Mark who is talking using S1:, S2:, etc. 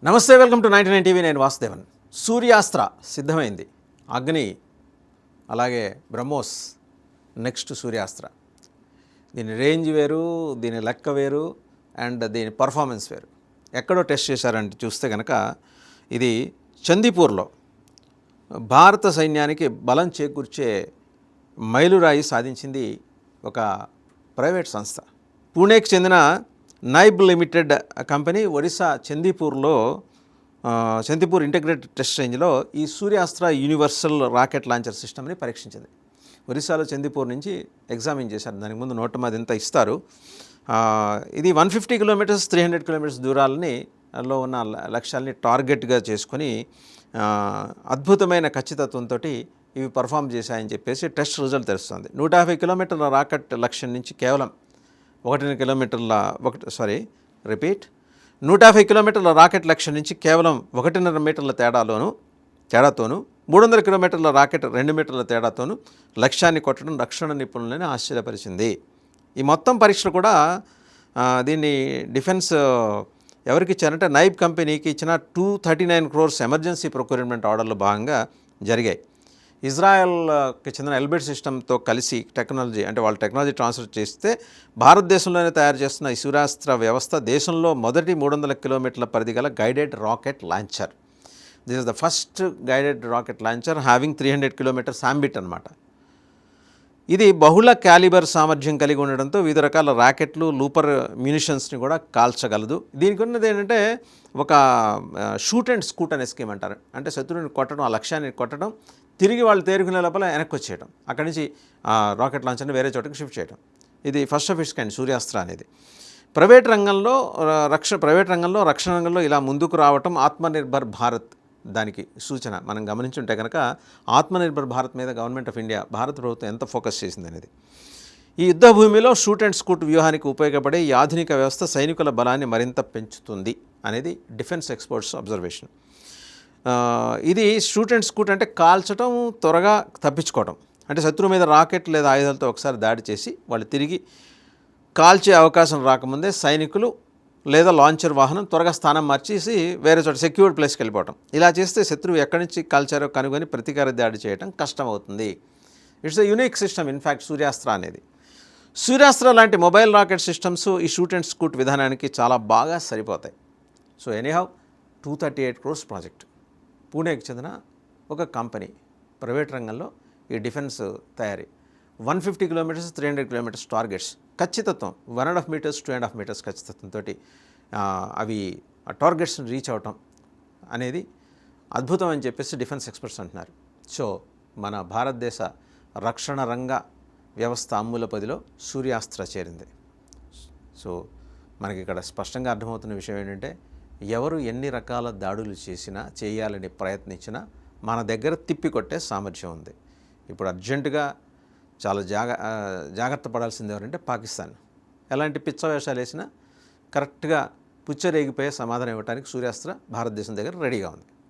S1: నమస్తే, welcome to 99 TV. నేను వాసుదేవన్. సూర్యాస్త్ర సిద్ధమైంది. అగ్ని, అలాగే బ్రహ్మోస్, నెక్స్ట్ సూర్యాస్త్ర. దీని రేంజ్ వేరు, దీని లెక్క వేరు, అండ్ దీని పర్ఫార్మెన్స్ వేరు. ఎక్కడో టెస్ట్ చేశారంటే చూస్తే కనుక ఇది చందీపూర్లో భారత సైన్యానికి బలం చేకూర్చే మైలురాయి సాధించింది ఒక ప్రైవేట్ సంస్థ. పూణేకి చెందిన Nibe limited company Odisha Chandipur integrated test రేంజ్లో ఈ సూర్యాస్త్ర యూనివర్సల్ రాకెట్ లాంచర్ సిస్టమ్ని పరీక్షించింది. ఒరిస్సాలో చందీపూర్ నుంచి ఎగ్జామిన్ చేశారు. దానికి ముందు నోట్ అది ఇంత ఇస్తారు. ఇది 150 కిలోమీటర్స్ 300 కిలోమీటర్స్ దూరాలలో ఉన్న లక్ష్యాలని టార్గెట్గా చేసుకొని అద్భుతమైన ఖచ్చితత్వంతో ఇవి పర్ఫామ్ చేశాయని చెప్పేసి టెస్ట్ రిజల్ట్ తెలుస్తుంది. 150 కిలోమీటర్ల రాకెట్ లక్ష్యం నుంచి కేవలం 1.5 కిలోమీటర్ల 150 కిలోమీటర్ల రాకెట్ లక్ష్యం నుంచి కేవలం 1.5 మీటర్ల తేడాతోనూ 300 కిలోమీటర్ల రాకెట్ 2 మీటర్ల తేడాతోనూ లక్ష్యాన్ని కొట్టడం రక్షణ నిపుణులని ఆశ్చర్యపరిచింది. ఈ మొత్తం పరీక్షలు కూడా దీన్ని డిఫెన్స్ ఎవరికి ఇచ్చారంటే నైబ్ కంపెనీకి ఇచ్చిన 239 crores ఎమర్జెన్సీ ప్రొక్యూర్మెంట్ ఆర్డర్లో భాగంగా జరిగాయి. ఇజ్రాయెల్కి చెందిన ఎల్బిట్ సిస్టమ్తో కలిసి వాళ్ళ టెక్నాలజీ ట్రాన్స్ఫర్ చేస్తే భారతదేశంలోనే తయారు చేస్తున్న ఈ సూర్యాస్త్ర వ్యవస్థ దేశంలో మొదటి 300 కిలోమీటర్ల పరిధి గల guided rocket launcher. This is the first guided rocket launcher having 300 kilometres ambit అనమాట. ఇది బహుళ క్యాలిబర్ సామర్థ్యం కలిగి ఉండడంతో వివిధ రకాల రాకెట్లు, లూపర్ మ్యూనిషన్స్ని కూడా కాల్చగలదు. దీనికి ఉన్నది ఏంటంటే ఒక షూట్ అండ్ స్కూట్ అనే స్కీమ్ అంటారు. అంటే శత్రువుని కొట్టడం, ఆ లక్ష్యాన్ని కొట్టడం, తిరిగి వాళ్ళు తేరుకునే లోపల వెనక్కి వచ్చేయడం, అక్కడి నుంచి రాకెట్ లాంచర్ని వేరే చోటకి షిఫ్ట్ చేయడం. ఇది first of it's kind Suryastra అనేది. ప్రైవేట్ రంగంలో రక్షణ రంగంలో ఇలా ముందుకు రావటం ఆత్మనిర్భర్ భారత్ దానికి సూచన. మనం గమనించుంటే కనుక ఆత్మనిర్భర్ భారత్ మీద గవర్నమెంట్ ఆఫ్ ఇండియా, భారత ప్రభుత్వం ఎంత ఫోకస్ చేసింది అనేది. ఈ యుద్ధ భూమిలో షూట్ అండ్ స్కూట్ వ్యూహానికి ఉపయోగపడే ఈ ఆధునిక వ్యవస్థ సైనికుల బలాన్ని మరింత పెంచుతుంది అనేది డిఫెన్స్ ఎక్స్పర్ట్స్ అబ్జర్వేషన్. ఇది షూట్ అండ్ స్కూట్ అంటే కాల్చడం, త్వరగా తప్పించుకోవడం. అంటే శత్రువు మీద రాకెట్ లేదా ఆయుధాలతో ఒకసారి దాడి చేసి వాళ్ళు తిరిగి కాల్చే అవకాశం రాకముందే సైనికులు లేదా లాంచర్ వాహనం త్వరగా స్థానం మార్చేసి వేరే చోట సెక్యూర్డ్ ప్లేస్కి వెళ్ళిపోవటం. ఇలా చేస్తే శత్రువు ఎక్కడి నుంచి కాల్చారో కనుగొని ప్రతీకార దాడి చేయడం కష్టమవుతుంది. It's a unique system in fact Suryastra అనేది. సూర్యాస్త్ర లాంటి మొబైల్ రాకెట్ సిస్టమ్స్ ఈ షూట్ అండ్ స్కూట్ విధానానికి చాలా బాగా సరిపోతాయి. So anyhow 238 crores project. పూణేకి చెందిన ఒక కంపెనీ ప్రైవేట్ రంగంలో ఈ డిఫెన్స్ తయారీ. 150 కిలోమీటర్స్ 300 కిలోమీటర్స్ టార్గెట్స్, ఖచ్చితత్వం 1.5 మీటర్స్ 2.5 మీటర్స్ ఖచ్చితత్వంతో అవి ఆ టార్గెట్స్ని రీచ్ అవటం అనేది అద్భుతం అని చెప్పేసి డిఫెన్స్ ఎక్స్పర్ట్స్ అంటున్నారు. సో మన భారతదేశ రక్షణ రంగ వ్యవస్థ అమ్ముల పదిలో సూర్యాస్త్ర చేరింది. సో మనకి ఇక్కడ స్పష్టంగా అర్థమవుతున్న విషయం ఏంటంటే ఎవరు ఎన్ని రకాల దాడులు చేసినా, చేయాలని ప్రయత్నించినా మన దగ్గర తిప్పికొట్టే సామర్థ్యం ఉంది. ఇప్పుడు అర్జెంటుగా చాలా జాగ్రత్త పడాల్సింది ఎవరంటే పాకిస్తాన్. ఎలాంటి పిచ్చ వేషాలు వేసినా కరెక్ట్గా పుచ్చరేగిపోయే సమాధానం ఇవ్వడానికి సూర్యాస్త్ర భారతదేశం దగ్గర రెడీగా ఉంది.